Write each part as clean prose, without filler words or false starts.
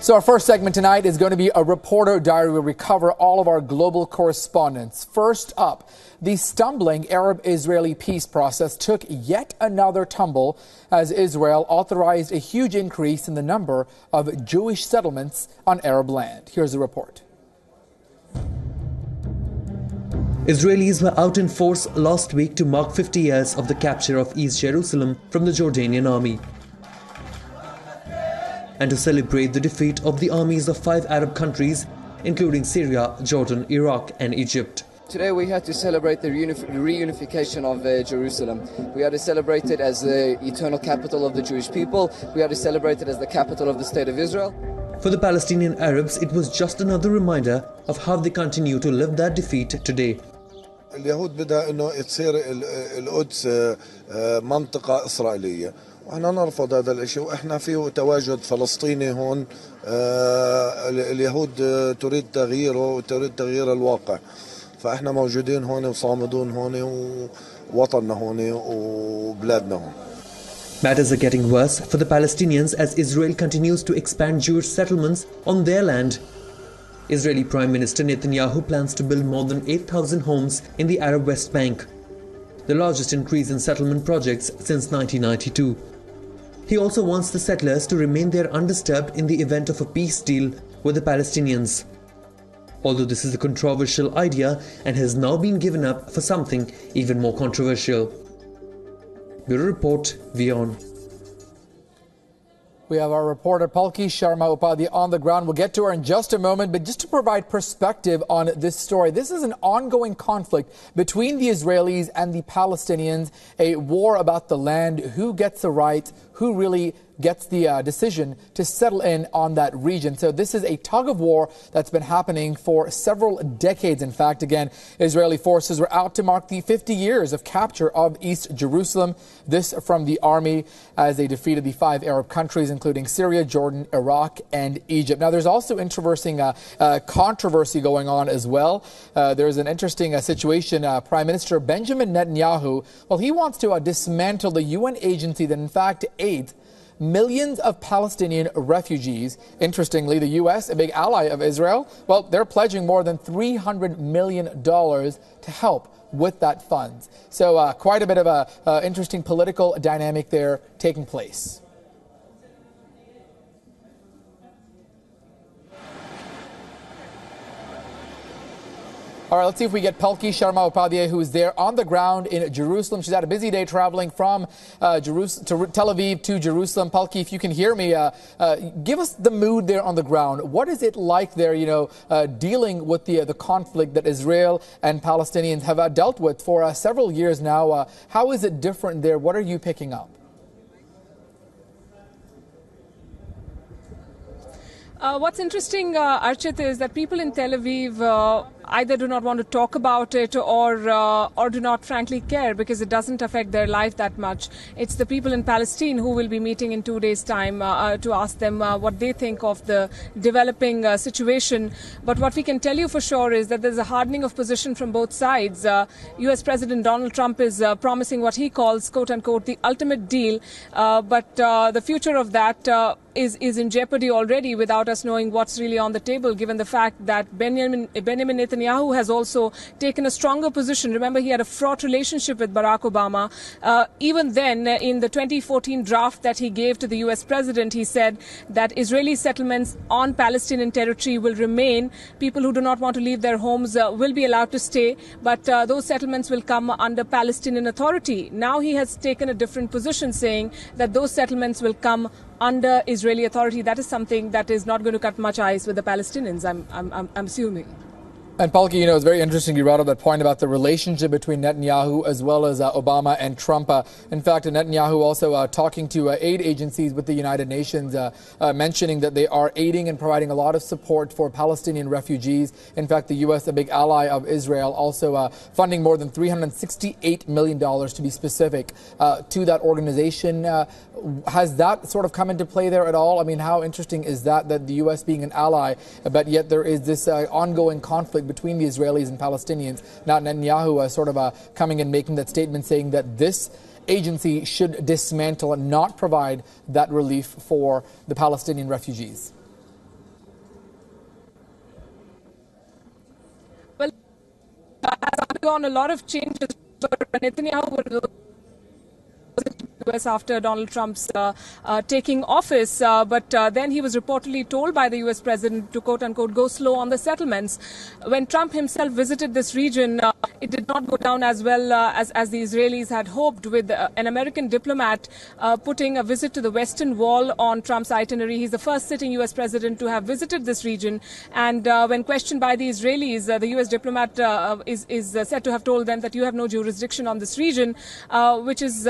So our first segment tonight is going to be a reporter diary where we cover all of our global correspondents. First up, the stumbling Arab-Israeli peace process took yet another tumble as Israel authorized a huge increase in the number of Jewish settlements on Arab land. Here's the report. Israelis were out in force last week to mark 50 years of the capture of East Jerusalem from the Jordanian army, and to celebrate the defeat of the armies of 5 Arab countries, including Syria, Jordan, Iraq and Egypt. Today we had to celebrate the reunification of Jerusalem. We had to celebrate it as the eternal capital of the Jewish people. We had to celebrate it as the capital of the State of Israel. For the Palestinian Arabs, it was just another reminder of how they continue to live that defeat today. اليهود بدها انه تصير القدس منطقة إسرائيلية. وإحنا نرفض هذا الشيء وإحنا فيه تواجد فلسطيني هون اليهود تريد تغييره وتريد تغيير الواقع فإحنا موجودين هون وصامدون هون ووطننا هون وبلادنا هون. Matters are getting worse for the Palestinians as Israel continues to expand Jewish settlements on their land. Israeli Prime Minister Netanyahu plans to build more than 8,000 homes in the Arab West Bank, the largest increase in settlement projects since 1992. He also wants the settlers to remain there undisturbed in the event of a peace deal with the Palestinians. Although this is a controversial idea and has now been given up for something even more controversial. Bureau Report, WION. We have our reporter Palki Sharma Upadhyay on the ground. We'll get to her in just a moment, but just to provide perspective on this story, this is an ongoing conflict between the Israelis and the Palestinians, a war about the land, who gets the right, who really gets the decision to settle in on that region. So this is a tug of war that's been happening for several decades. In fact, again, Israeli forces were out to mark the 50 years of capture of East Jerusalem. This from the army as they defeated the 5 Arab countries, including Syria, Jordan, Iraq, and Egypt. Now, there's also interesting controversy going on as well. There's an interesting situation. Prime Minister Benjamin Netanyahu, well, he wants to dismantle the UN agency that, in fact, aids millions of Palestinian refugees. Interestingly, the U.S., a big ally of Israel, well, they're pledging more than $300 million to help with that funds. So quite a bit of a interesting political dynamic there taking place. All right, let's see if we get Palki Sharma Upadhyay, who is there on the ground in Jerusalem. She's had a busy day traveling from Tel Aviv to Jerusalem. Palki, if you can hear me, give us the mood there on the ground. What is it like there, dealing with the conflict that Israel and Palestinians have dealt with for several years now? How is it different there? What are you picking up? What's interesting, Archit, is that people in Tel Aviv either do not want to talk about it or do not frankly care because it doesn't affect their life that much. It's the people in Palestine who will be meeting in 2 days' time to ask them what they think of the developing situation. But what we can tell you for sure is that there's a hardening of position from both sides. U.S. President Donald Trump is promising what he calls, quote-unquote, the ultimate deal. But the future of that is in jeopardy already without us knowing what's really on the table, given the fact that Benjamin Netanyahu has also taken a stronger position. Remember, he had a fraught relationship with Barack Obama. Even then, in the 2014 draft that he gave to the U.S. president, he said that Israeli settlements on Palestinian territory will remain. People who do not want to leave their homes will be allowed to stay, but those settlements will come under Palestinian Authority. Now he has taken a different position, saying that those settlements will come under Israeli authority. That is something that is not going to cut much ice with the Palestinians, I'm assuming. And Palki, it's very interesting you brought up that point about the relationship between Netanyahu as well as Obama and Trump. In fact, Netanyahu also talking to aid agencies with the United Nations, mentioning that they are aiding and providing a lot of support for Palestinian refugees. In fact, the U.S., a big ally of Israel, also funding more than $368 million, to be specific, to that organization. Has that sort of come into play there at all? I mean, how interesting is that the U.S. being an ally, but yet there is this ongoing conflict between the Israelis and Palestinians. Now Netanyahu coming and making that statement saying that this agency should dismantle and not provide that relief for the Palestinian refugees. undergone a lot of changes. Netanyahu was US after Donald Trump's taking office, but then he was reportedly told by the US president to quote-unquote go slow on the settlements. When Trump himself visited this region, it did not go down as well as the Israelis had hoped, with an American diplomat putting a visit to the Western Wall on Trump's itinerary. He's the first sitting US president to have visited this region, and when questioned by the Israelis, the US diplomat is said to have told them that you have no jurisdiction on this region, which is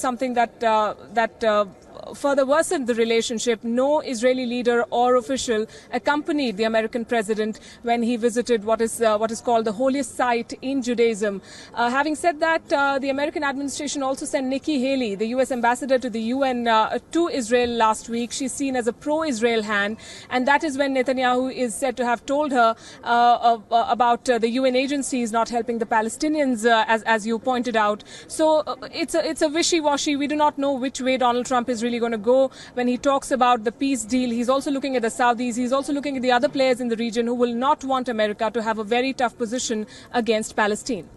something that further worsened the relationship. No Israeli leader or official accompanied the American president when he visited what is called the holiest site in Judaism. Having said that, the American administration also sent Nikki Haley, the US ambassador to the UN, to Israel last week. She's seen as a pro-Israel hand, and that is when Netanyahu is said to have told her about the UN agencies not helping the Palestinians, as you pointed out. So it's a wishy-washy. We do not know which way Donald Trump is really going to go when he talks about the peace deal. He's also looking at the Saudis. He's also looking at the other players in the region who will not want America to have a very tough position against Palestine.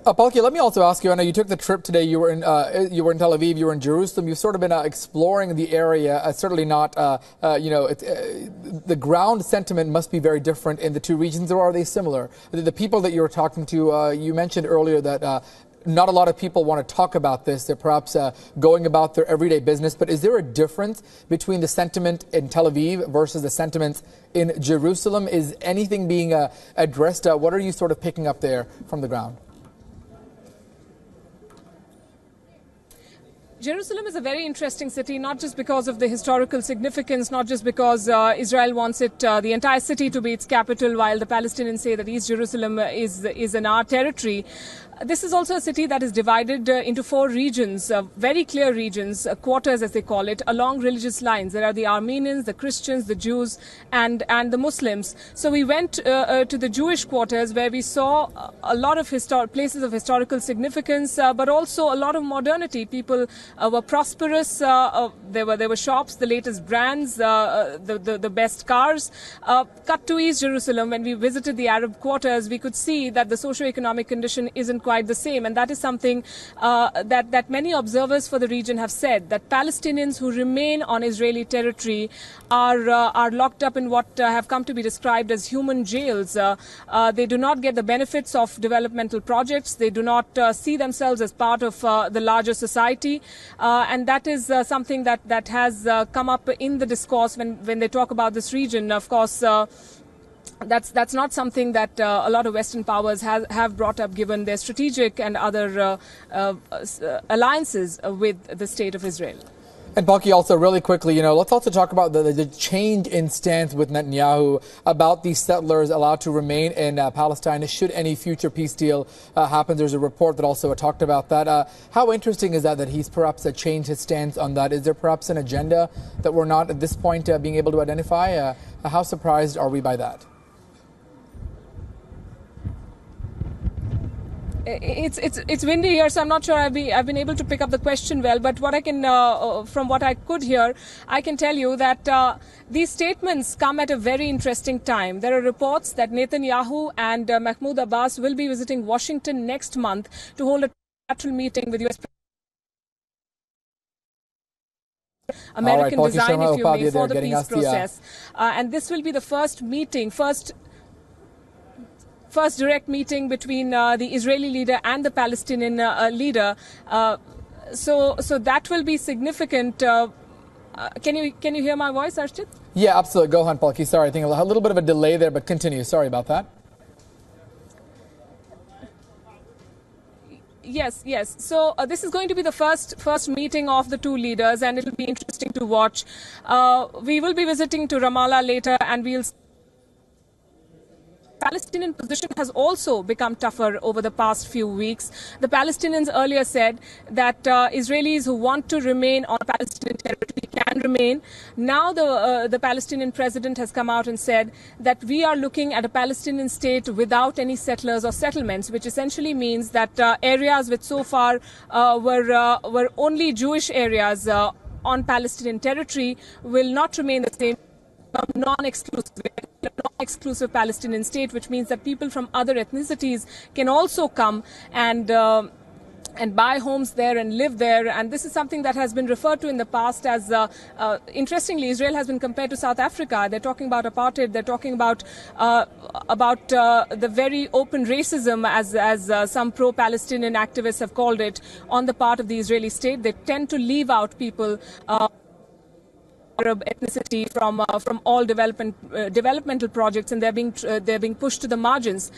Palki, let me also ask you, I know you took the trip today, you were in Tel Aviv, you were in Jerusalem, you've sort of been exploring the area, certainly not, the ground sentiment must be very different in the two regions, or are they similar? The people that you were talking to, you mentioned earlier that not a lot of people want to talk about this. They're perhaps going about their everyday business. But is there a difference between the sentiment in Tel Aviv versus the sentiments in Jerusalem? Is anything being addressed? What are you sort of picking up there from the ground? Jerusalem is a very interesting city, not just because of the historical significance, not just because Israel wants it, the entire city to be its capital, while the Palestinians say that East Jerusalem is in our territory. This is also a city that is divided into four regions, very clear regions, quarters as they call it, along religious lines. There are the Armenians, the Christians, the Jews, and the Muslims. So we went to the Jewish quarters, where we saw a lot of places of historical significance, but also a lot of modernity. People were prosperous. There were shops, the latest brands, the best cars. Cut to East Jerusalem, when we visited the Arab quarters, we could see that the socio-economic condition isn't quite the same, and that is something that many observers for the region have said, that Palestinians who remain on Israeli territory are locked up in what have come to be described as human jails. They do not get the benefits of developmental projects. They do not see themselves as part of the larger society, and that is something that has come up in the discourse when they talk about this region. Of course, that's not something that a lot of Western powers have brought up, given their strategic and other alliances with the state of Israel. And Palki, also really quickly, let's also talk about the change in stance with Netanyahu about these settlers allowed to remain in Palestine should any future peace deal happen. There's a report that also talked about that. How interesting is that he's perhaps changed his stance on that? Is there perhaps an agenda that we're not at this point being able to identify? How surprised are we by that? It's windy here, so I'm not sure I've been able to pick up the question well. But what I can, from what I could hear, I can tell you that these statements come at a very interesting time. There are reports that Netanyahu and Mahmoud Abbas will be visiting Washington next month to hold a bilateral meeting with U.S. American design, if you may, for the peace process. And this will be the first meeting, first direct meeting between the Israeli leader and the Palestinian leader. So that will be significant. Can you hear my voice, Archit? Yeah, absolutely. Go on, Palki. Sorry, I think a little bit of a delay there, but continue. Sorry about that. Yes. So this is going to be the first meeting of the two leaders, and it will be interesting to watch. We will be visiting to Ramallah later, and we'll. Palestinian position has also become tougher over the past few weeks. The Palestinians earlier said that Israelis who want to remain on Palestinian territory can remain. Now the Palestinian president has come out and said that we are looking at a Palestinian state without any settlers or settlements, which essentially means that areas which so far were only Jewish areas on Palestinian territory will not remain the same, non-exclusive. a non-exclusive Palestinian state, which means that people from other ethnicities can also come and buy homes there and live there. And this is something that has been referred to in the past as, interestingly, Israel has been compared to South Africa. They're talking about apartheid. They're talking about the very open racism, as some pro-Palestinian activists have called it, on the part of the Israeli state. They tend to leave out people Arab ethnicity from all developmental projects, and they're being pushed to the margins.